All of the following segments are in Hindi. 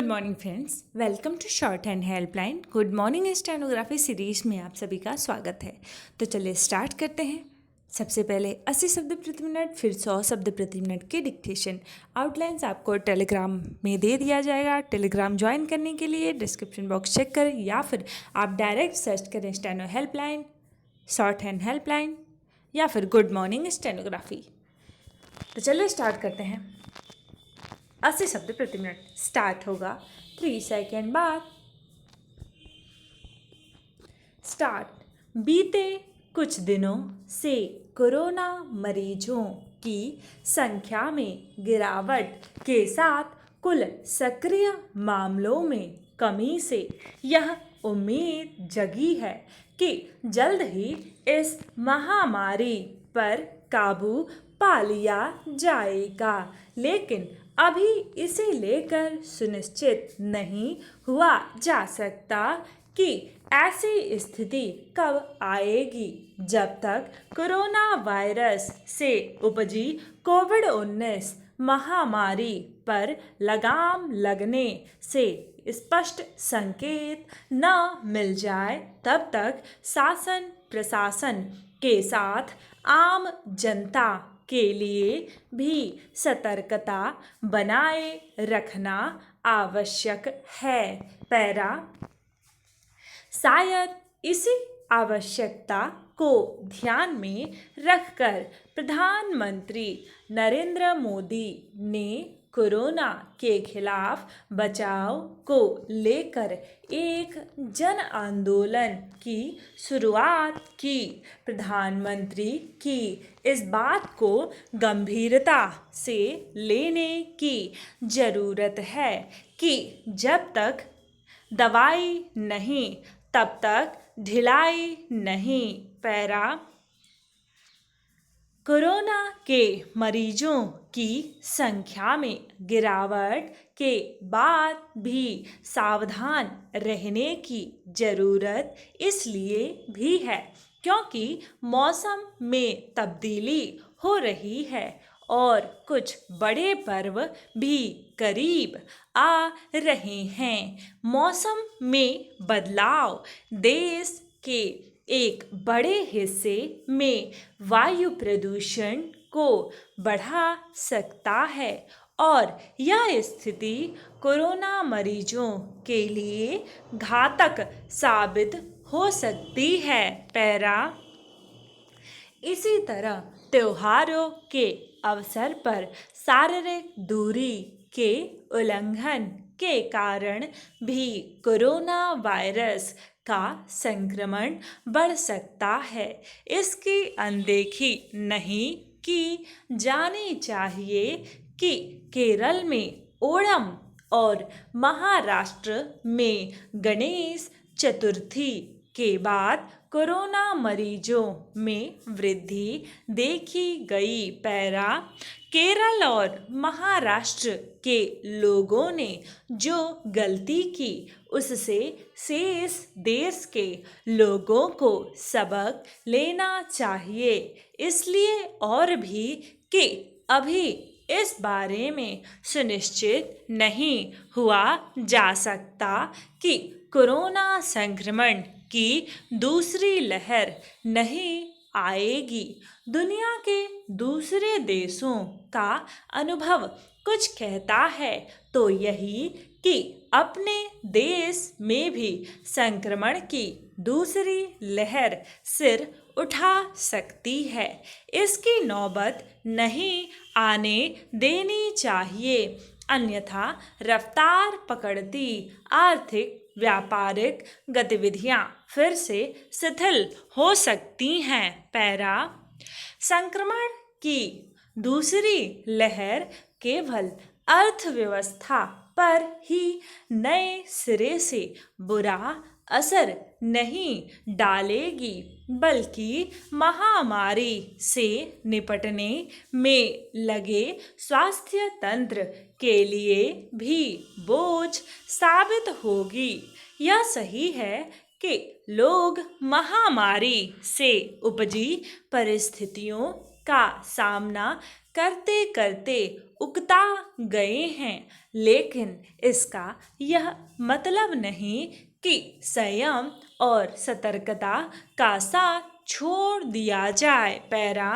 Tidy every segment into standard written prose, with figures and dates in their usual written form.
Morning friends, welcome to shorthand helpline. Good morning stenography series में आप सभी का स्वागत है। तो चलिए स्टार्ट करते हैं। सबसे पहले 80 शब्द प्रति मिनट, फिर 100 शब्द प्रति मिनट की डिक्टेशन। आउटलाइंस आपको टेलीग्राम में दे दिया जाएगा। टेलीग्राम ज्वाइन करने के लिए डिस्क्रिप्शन बॉक्स चेक करें या फिर आप डायरेक्ट सर्च करें steno helpline, short hand helpline या फिर गुड मॉर्निंग स्टेनोग्राफी। तो चलिए स्टार्ट करते हैं। 80 शब्द प्रति मिनट स्टार्ट होगा 3 सेकेंड बाद। स्टार्ट। बीते कुछ दिनों से कोरोना मरीजों की संख्या में गिरावट के साथ कुल सक्रिय मामलों में कमी से यह उम्मीद जगी है कि जल्द ही इस महामारी पर काबू पा लिया जाएगा, लेकिन अभी इसे लेकर सुनिश्चित नहीं हुआ जा सकता कि ऐसी स्थिति कब आएगी जब तक कोरोना वायरस से उपजी कोविड-19 महामारी पर लगाम लगने से स्पष्ट संकेत न मिल जाए। तब तक शासन प्रशासन के साथ आम जनता के लिए भी सतर्कता बनाए रखना आवश्यक है। पैरा। शायद इसी आवश्यकता को ध्यान में रखकर प्रधानमंत्री नरेंद्र मोदी ने कोरोना के खिलाफ बचाव को लेकर एक जन आंदोलन की शुरुआत की। प्रधानमंत्री की इस बात को गंभीरता से लेने की ज़रूरत है कि जब तक दवाई नहीं तब तक ढिलाई नहीं। पैरा। कोरोना के मरीजों की संख्या में गिरावट के बाद भी सावधान रहने की ज़रूरत इसलिए भी है क्योंकि मौसम में तब्दीली हो रही है और कुछ बड़े पर्व भी करीब आ रहे हैं। मौसम में बदलाव देश के एक बड़े हिस्से में वायु प्रदूषण को बढ़ा सकता है और यह स्थिति कोरोना मरीजों के लिए घातक साबित हो सकती है। पैरा। इसी तरह त्योहारों के अवसर पर शारीरिक दूरी के उल्लंघन के कारण भी कोरोना वायरस का संक्रमण बढ़ सकता है। इसकी अनदेखी नहीं की जानी चाहिए कि केरल में ओणम और महाराष्ट्र में गणेश चतुर्थी के बाद कोरोना मरीजों में वृद्धि देखी गई। पैरा। केरल और महाराष्ट्र के लोगों ने जो गलती की उससे शेष देश के लोगों को सबक लेना चाहिए। इसलिए और भी कि अभी इस बारे में सुनिश्चित नहीं हुआ जा सकता कि कोरोना संक्रमण की दूसरी लहर नहीं आएगी। दुनिया के दूसरे देशों का अनुभव कुछ कहता है तो यही कि अपने देश में भी संक्रमण की दूसरी लहर सिर उठा सकती है। इसकी नौबत नहीं आने देनी चाहिए, अन्यथा रफ्तार पकड़ती आर्थिक व्यापारिक गतिविधियां फिर से शिथिल हो सकती हैं। पैरा। संक्रमण की दूसरी लहर केवल अर्थव्यवस्था पर ही नए सिरे से बुरा असर नहीं डालेगी बल्कि महामारी से निपटने में लगे स्वास्थ्य तंत्र के लिए भी बोझ साबित होगी। यह सही है कि लोग महामारी से उपजी परिस्थितियों का सामना करते करते उकता गए हैं, लेकिन इसका यह मतलब नहीं कि संयम और सतर्कता का साथ छोड़ दिया जाए। पैरा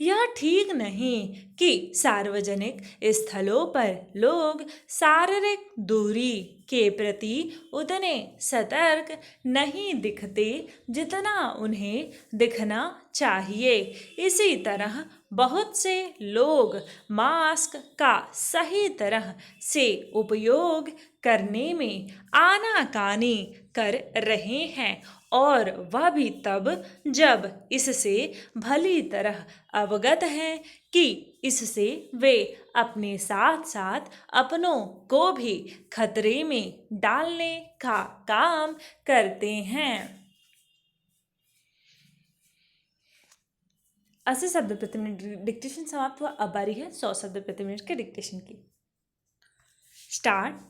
यह ठीक नहीं कि सार्वजनिक स्थलों पर लोग शारीरिक दूरी के प्रति उतने सतर्क नहीं दिखते जितना उन्हें दिखना चाहिए। इसी तरह बहुत से लोग मास्क का सही तरह से उपयोग करने में आनाकानी कर रहे हैं, और वह भी तब जब इससे भली तरह अवगत हैं कि इससे वे अपने साथ साथ अपनों को भी खतरे में डालने का काम करते हैं। 80 शब्द प्रति मिनट डिक्टेशन समाप्त हुआ। अब बारी है 100 शब्द प्रति मिनट के डिक्टेशन की। स्टार्ट।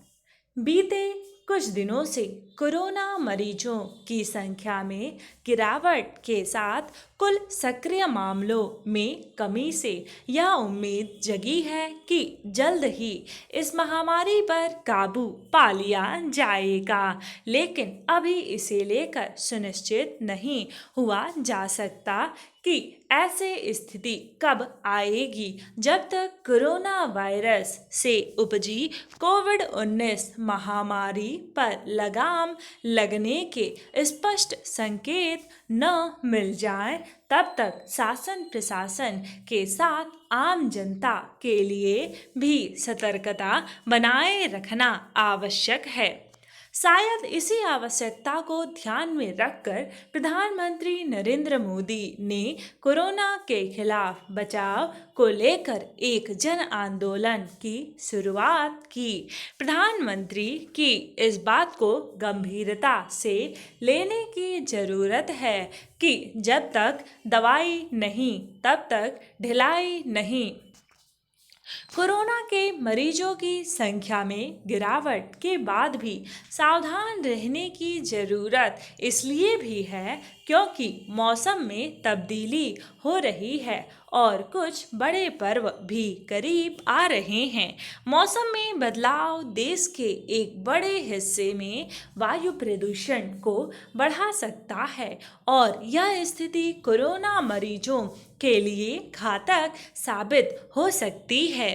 बीते कुछ दिनों से कोरोना मरीजों की संख्या में गिरावट के साथ कुल सक्रिय मामलों में कमी से यह उम्मीद जगी है कि जल्द ही इस महामारी पर काबू पा लिया जाएगा, लेकिन अभी इसे लेकर सुनिश्चित नहीं हुआ जा सकता कि ऐसे स्थिति कब आएगी जब तक कोरोना वायरस से उपजी कोविड-19 महामारी पर लगाम लगने के स्पष्ट संकेत न मिल जाए। तब तक शासन प्रशासन के साथ आम जनता के लिए भी सतर्कता बनाए रखना आवश्यक है। शायद इसी आवश्यकता को ध्यान में रखकर प्रधानमंत्री नरेंद्र मोदी ने कोरोना के खिलाफ बचाव को लेकर एक जन आंदोलन की शुरुआत की। प्रधानमंत्री की इस बात को गंभीरता से लेने की जरूरत है कि जब तक दवाई नहीं तब तक ढिलाई नहीं। कोरोना के मरीजों की संख्या में गिरावट के बाद भी सावधान रहने की जरूरत इसलिए भी है क्योंकि मौसम में तब्दीली हो रही है और कुछ बड़े पर्व भी करीब आ रहे हैं। मौसम में बदलाव देश के एक बड़े हिस्से में वायु प्रदूषण को बढ़ा सकता है और यह स्थिति कोरोना मरीजों के लिए घातक साबित हो सकती है।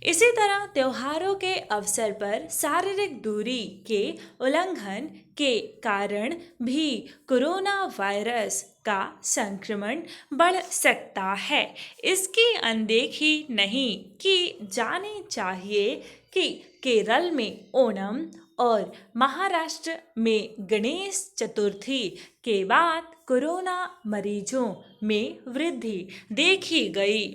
इसी तरह त्योहारों के अवसर पर शारीरिक दूरी के उल्लंघन के कारण भी कोरोना वायरस का संक्रमण बढ़ सकता है। इसकी अनदेखी नहीं की जानी चाहिए कि केरल में ओणम और महाराष्ट्र में गणेश चतुर्थी के बाद कोरोना मरीजों में वृद्धि देखी गई।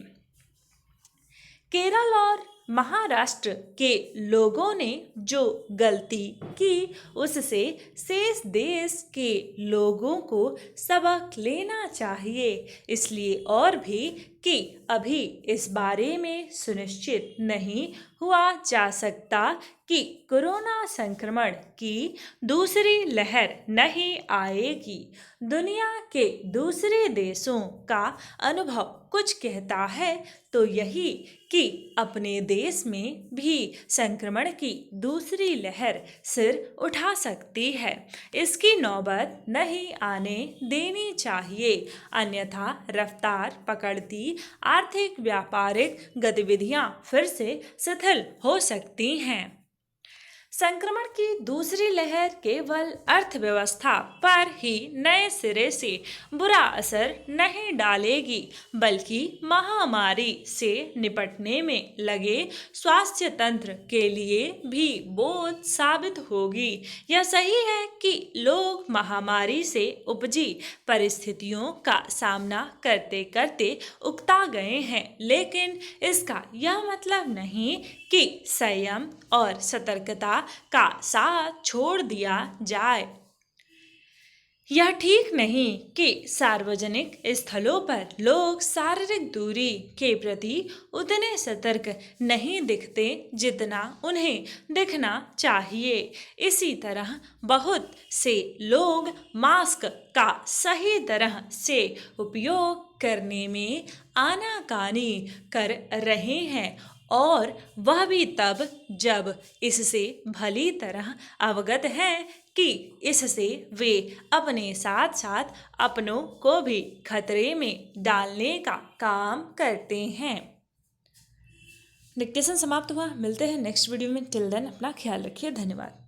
केरल और महाराष्ट्र के लोगों ने जो गलती की उससे शेष देश के लोगों को सबक लेना चाहिए। इसलिए और भी कि अभी इस बारे में सुनिश्चित नहीं हुआ जा सकता कि कोरोना संक्रमण की दूसरी लहर नहीं आएगी। दुनिया के दूसरे देशों का अनुभव कुछ कहता है तो यही कि अपने देश में भी संक्रमण की दूसरी लहर सिर उठा सकती है। इसकी नौबत नहीं आने देनी चाहिए, अन्यथा रफ्तार पकड़ती आर्थिक व्यापारिक गतिविधियां फिर से शिथिल हो सकती हैं। संक्रमण की दूसरी लहर केवल अर्थव्यवस्था पर ही नए सिरे से बुरा असर नहीं डालेगी, बल्कि महामारी से निपटने में लगे स्वास्थ्य तंत्र के लिए भी बोझ साबित होगी। यह सही है कि लोग महामारी से उपजी परिस्थितियों का सामना करते करते उकता गए हैं, लेकिन इसका यह मतलब नहीं कि संयम और सतर्कता का साथ छोड़ दिया जाए। यह ठीक नहीं कि सार्वजनिक स्थलों पर लोग शारीरिक दूरी के प्रति उतने सतर्क नहीं दिखते जितना उन्हें दिखना चाहिए। इसी तरह बहुत से लोग मास्क का सही तरह से उपयोग करने में आनाकानी कर रहे हैं और वह भी तब जब इससे भली तरह अवगत हैं कि इससे वे अपने साथ साथ अपनों को भी खतरे में डालने का काम करते हैं। डिक्टेशन समाप्त हुआ। मिलते हैं नेक्स्ट वीडियो में। टिल देन अपना ख्याल रखिए। धन्यवाद।